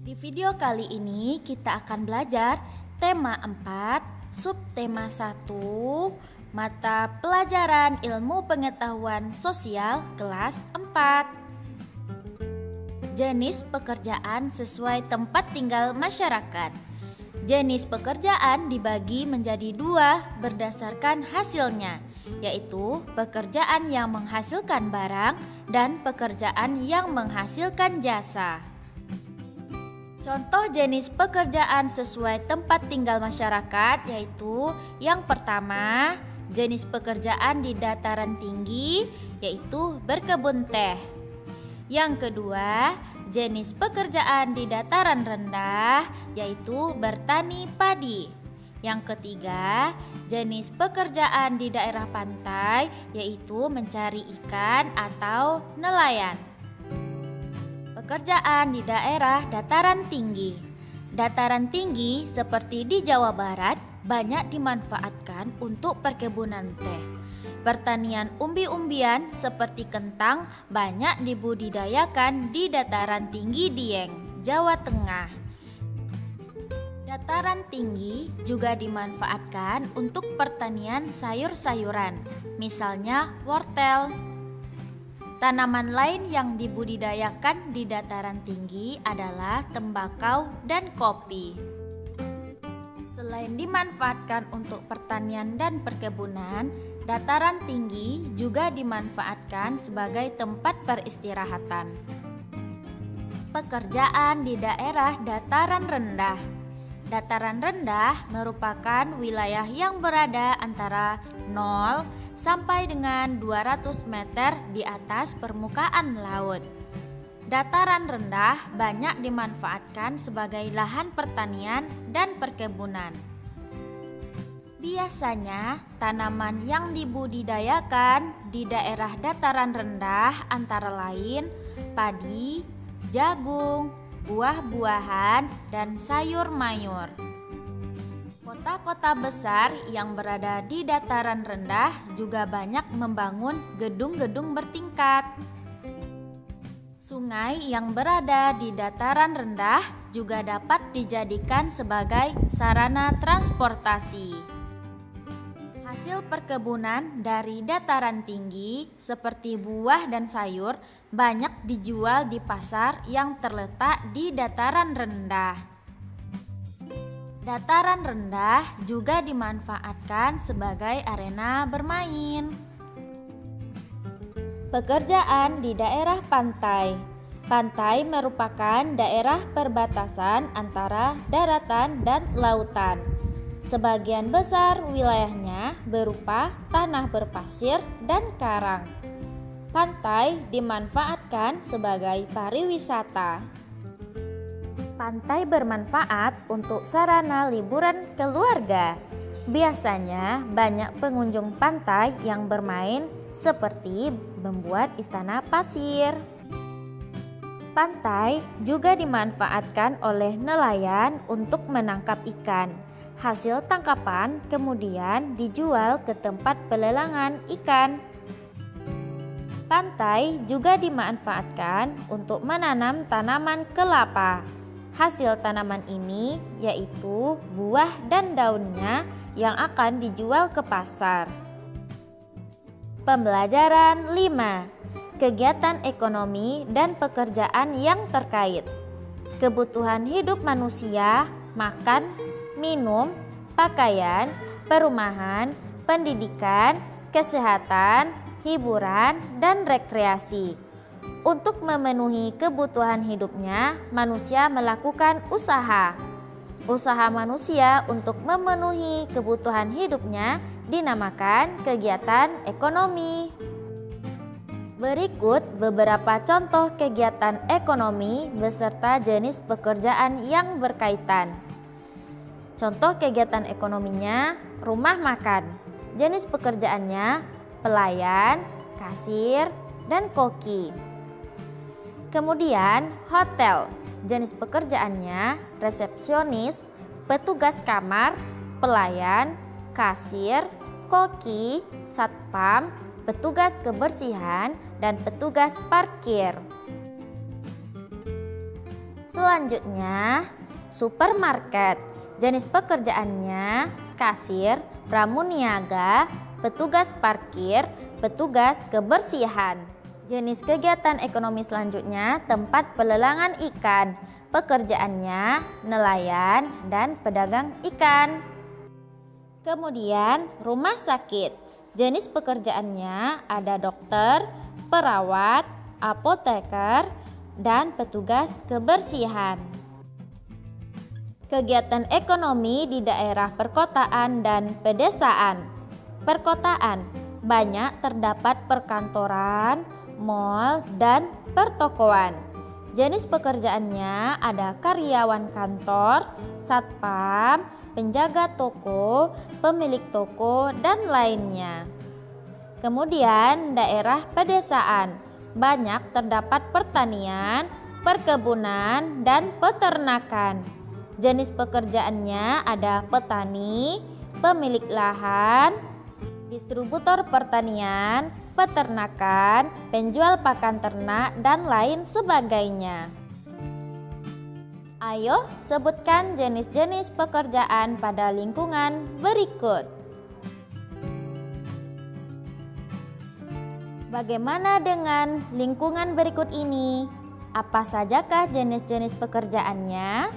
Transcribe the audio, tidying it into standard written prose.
Di video kali ini kita akan belajar tema 4, subtema 1, mata pelajaran ilmu pengetahuan sosial kelas 4. Jenis pekerjaan sesuai tempat tinggal masyarakat. Jenis pekerjaan dibagi menjadi dua berdasarkan hasilnya, yaitu pekerjaan yang menghasilkan barang dan pekerjaan yang menghasilkan jasa. Contoh jenis pekerjaan sesuai tempat tinggal masyarakat yaitu yang pertama, jenis pekerjaan di dataran tinggi yaitu berkebun teh. Yang kedua, jenis pekerjaan di dataran rendah yaitu bertani padi. Yang ketiga, jenis pekerjaan di daerah pantai yaitu mencari ikan atau nelayan. Pekerjaan di daerah dataran tinggi. Dataran tinggi seperti di Jawa Barat banyak dimanfaatkan untuk perkebunan teh. Pertanian umbi-umbian seperti kentang banyak dibudidayakan di dataran tinggi Dieng, Jawa Tengah. Dataran tinggi juga dimanfaatkan untuk pertanian sayur-sayuran, misalnya wortel. Tanaman lain yang dibudidayakan di dataran tinggi adalah tembakau dan kopi. Selain dimanfaatkan untuk pertanian dan perkebunan, dataran tinggi juga dimanfaatkan sebagai tempat peristirahatan. Pekerjaan di daerah dataran rendah. Dataran rendah merupakan wilayah yang berada antara 0 sampai dengan 200 meter di atas permukaan laut. Dataran rendah banyak dimanfaatkan sebagai lahan pertanian dan perkebunan. Biasanya, tanaman yang dibudidayakan di daerah dataran rendah antara lain padi, jagung, buah-buahan, dan sayur mayur. Kota-kota besar yang berada di dataran rendah juga banyak membangun gedung-gedung bertingkat. Sungai yang berada di dataran rendah juga dapat dijadikan sebagai sarana transportasi. Hasil perkebunan dari dataran tinggi seperti buah dan sayur banyak dijual di pasar yang terletak di dataran rendah. Dataran rendah juga dimanfaatkan sebagai arena bermain. Pekerjaan di daerah pantai. Pantai merupakan daerah perbatasan antara daratan dan lautan. Sebagian besar wilayahnya berupa tanah berpasir dan karang. Pantai dimanfaatkan sebagai pariwisata. Pantai bermanfaat untuk sarana liburan keluarga. Biasanya banyak pengunjung pantai yang bermain seperti membuat istana pasir. Pantai juga dimanfaatkan oleh nelayan untuk menangkap ikan. Hasil tangkapan kemudian dijual ke tempat pelelangan ikan. Pantai juga dimanfaatkan untuk menanam tanaman kelapa. Hasil tanaman ini yaitu buah dan daunnya yang akan dijual ke pasar. Pembelajaran 5. Kegiatan ekonomi dan pekerjaan yang terkait. Kebutuhan hidup manusia, makan, minum, pakaian, perumahan, pendidikan, kesehatan, hiburan, dan rekreasi. Untuk memenuhi kebutuhan hidupnya, manusia melakukan usaha. Usaha manusia untuk memenuhi kebutuhan hidupnya dinamakan kegiatan ekonomi. Berikut beberapa contoh kegiatan ekonomi beserta jenis pekerjaan yang berkaitan. Contoh kegiatan ekonominya, rumah makan. Jenis pekerjaannya, pelayan, kasir, dan koki. Kemudian hotel, jenis pekerjaannya resepsionis, petugas kamar, pelayan, kasir, koki, satpam, petugas kebersihan, dan petugas parkir. Selanjutnya, supermarket. Jenis pekerjaannya kasir, pramuniaga, petugas parkir, petugas kebersihan. Jenis kegiatan ekonomi selanjutnya tempat pelelangan ikan. Pekerjaannya nelayan dan pedagang ikan. Kemudian rumah sakit. Jenis pekerjaannya ada dokter, perawat, apoteker, dan petugas kebersihan. Kegiatan ekonomi di daerah perkotaan dan pedesaan. Perkotaan, banyak terdapat perkantoran, mal, dan pertokoan. Jenis pekerjaannya ada karyawan kantor, satpam, penjaga toko, pemilik toko, dan lainnya. Kemudian daerah pedesaan, banyak terdapat pertanian, perkebunan, dan peternakan. Jenis pekerjaannya ada petani, pemilik lahan, distributor pertanian, peternakan, penjual pakan ternak, dan lain sebagainya. Ayo sebutkan jenis-jenis pekerjaan pada lingkungan berikut. Bagaimana dengan lingkungan berikut ini? Apa sajakah jenis-jenis pekerjaannya?